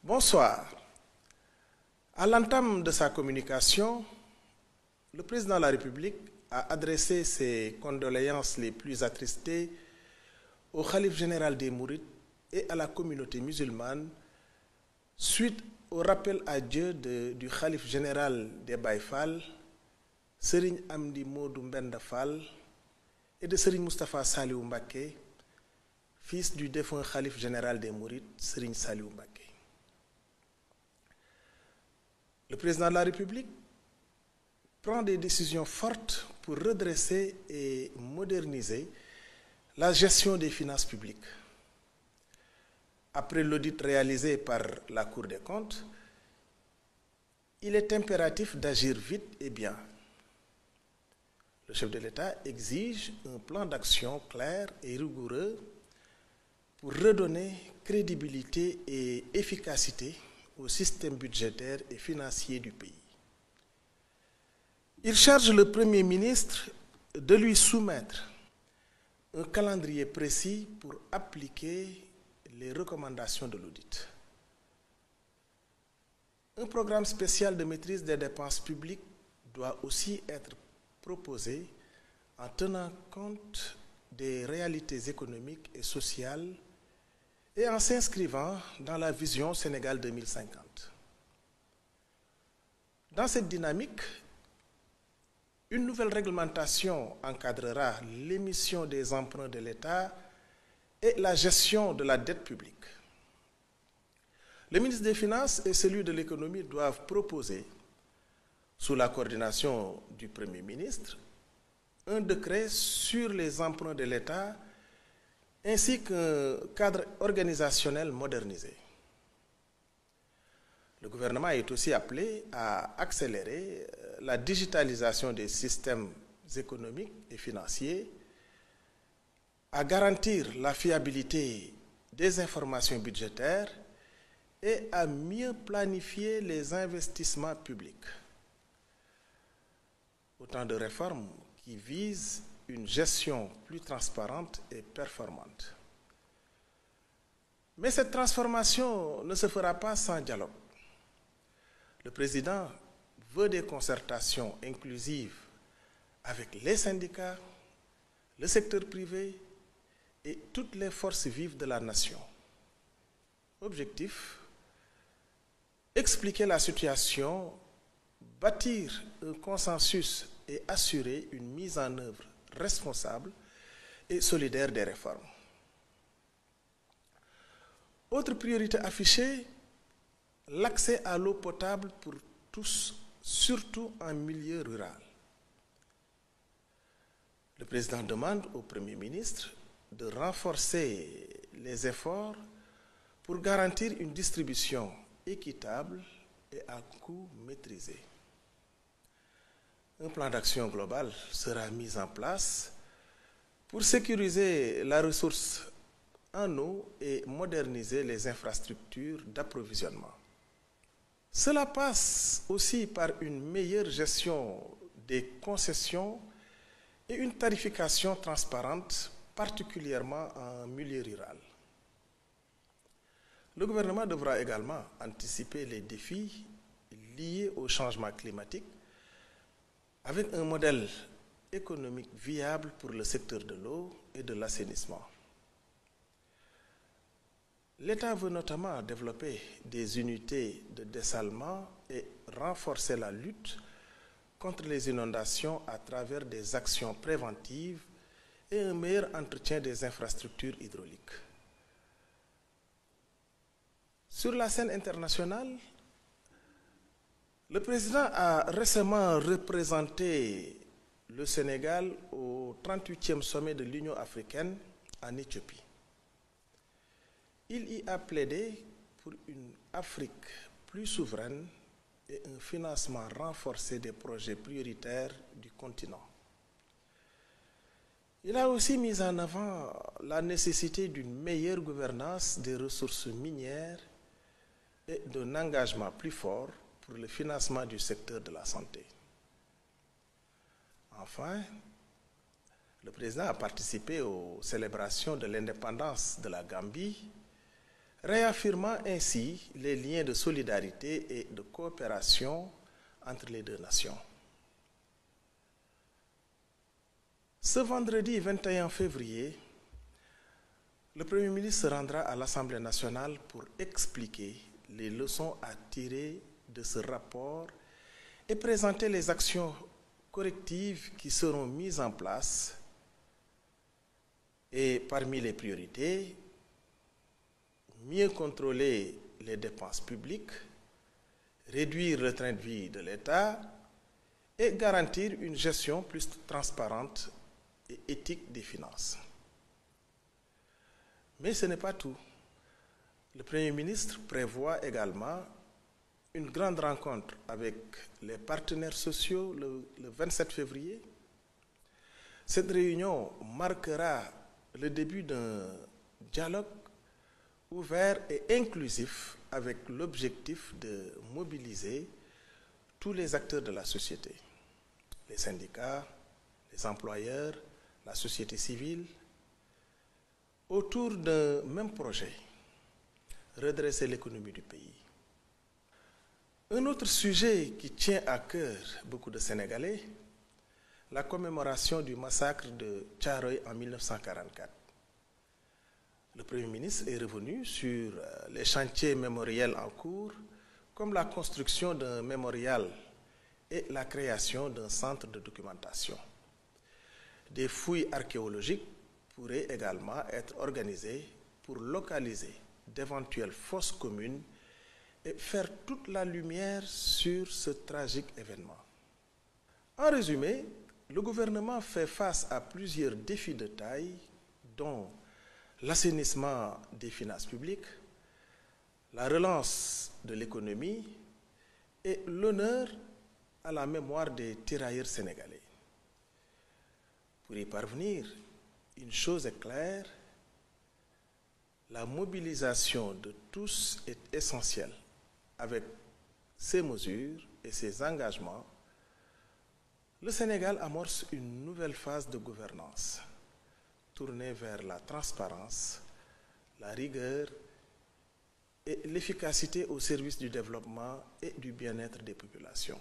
Bonsoir. À l'entame de sa communication, le président de la République a adressé ses condoléances les plus attristées au khalife général des Mourides et à la communauté musulmane suite au rappel à Dieu du khalife général des Baye Fall, Serigne Amdi Modou Mbenda Fall, et de Serigne Moustapha Saliou Mbacké, fils du défunt khalife général des Mourides, Serigne Saliou Mbacké. Le président de la République prend des décisions fortes pour redresser et moderniser la gestion des finances publiques. Après l'audit réalisé par la Cour des comptes, il est impératif d'agir vite et bien. Le chef de l'État exige un plan d'action clair et rigoureux pour redonner crédibilité et efficacité au système budgétaire et financier du pays. Il charge le Premier ministre de lui soumettre un calendrier précis pour appliquer les recommandations de l'audit. Un programme spécial de maîtrise des dépenses publiques doit aussi être proposé en tenant compte des réalités économiques et sociales et en s'inscrivant dans la vision Sénégal 2050. Dans cette dynamique, une nouvelle réglementation encadrera l'émission des emprunts de l'État et la gestion de la dette publique. Le ministre des Finances et celui de l'Économie doivent proposer, sous la coordination du Premier ministre, un décret sur les emprunts de l'État ainsi qu'un cadre organisationnel modernisé. Le gouvernement est aussi appelé à accélérer la digitalisation des systèmes économiques et financiers, à garantir la fiabilité des informations budgétaires et à mieux planifier les investissements publics. Autant de réformes qui visent une gestion plus transparente et performante. Mais cette transformation ne se fera pas sans dialogue. Le président veut des concertations inclusives avec les syndicats, le secteur privé et toutes les forces vives de la nation. Objectif: expliquer la situation, bâtir un consensus et assurer une mise en œuvre responsable et solidaire des réformes. Autre priorité affichée, l'accès à l'eau potable pour tous, surtout en milieu rural. Le président demande au Premier ministre de renforcer les efforts pour garantir une distribution équitable et à coût maîtrisé. Un plan d'action global sera mis en place pour sécuriser la ressource en eau et moderniser les infrastructures d'approvisionnement. Cela passe aussi par une meilleure gestion des concessions et une tarification transparente, particulièrement en milieu rural. Le gouvernement devra également anticiper les défis liés au changement climatique avec un modèle économique viable pour le secteur de l'eau et de l'assainissement. L'État veut notamment développer des unités de dessalement et renforcer la lutte contre les inondations à travers des actions préventives et un meilleur entretien des infrastructures hydrauliques. Sur la scène internationale, le président a récemment représenté le Sénégal au 38e sommet de l'Union africaine en Éthiopie. Il y a plaidé pour une Afrique plus souveraine et un financement renforcé des projets prioritaires du continent. Il a aussi mis en avant la nécessité d'une meilleure gouvernance des ressources minières et d'un engagement plus fort pour le financement du secteur de la santé. Enfin, le président a participé aux célébrations de l'indépendance de la Gambie, réaffirmant ainsi les liens de solidarité et de coopération entre les deux nations. Ce vendredi 21 février, le Premier ministre se rendra à l'Assemblée nationale pour expliquer les leçons à tirer de ce rapport et présenter les actions correctives qui seront mises en place. Et parmi les priorités, mieux contrôler les dépenses publiques, réduire le train de vie de l'État et garantir une gestion plus transparente et éthique des finances. Mais ce n'est pas tout. Le Premier ministre prévoit également une grande rencontre avec les partenaires sociaux le 27 février. Cette réunion marquera le début d'un dialogue ouvert et inclusif avec l'objectif de mobiliser tous les acteurs de la société, les syndicats, les employeurs, la société civile, autour d'un même projet, redresser l'économie du pays. Un autre sujet qui tient à cœur beaucoup de Sénégalais, la commémoration du massacre de Thiaroye en 1944. Le Premier ministre est revenu sur les chantiers mémoriels en cours, comme la construction d'un mémorial et la création d'un centre de documentation. Des fouilles archéologiques pourraient également être organisées pour localiser d'éventuelles fosses communes et faire toute la lumière sur ce tragique événement. En résumé, le gouvernement fait face à plusieurs défis de taille, dont l'assainissement des finances publiques, la relance de l'économie et l'honneur à la mémoire des tirailleurs sénégalais. Pour y parvenir, une chose est claire, la mobilisation de tous est essentielle. Avec ces mesures et ces engagements, le Sénégal amorce une nouvelle phase de gouvernance tournée vers la transparence, la rigueur et l'efficacité au service du développement et du bien-être des populations.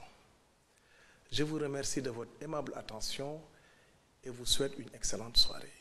Je vous remercie de votre aimable attention et vous souhaite une excellente soirée.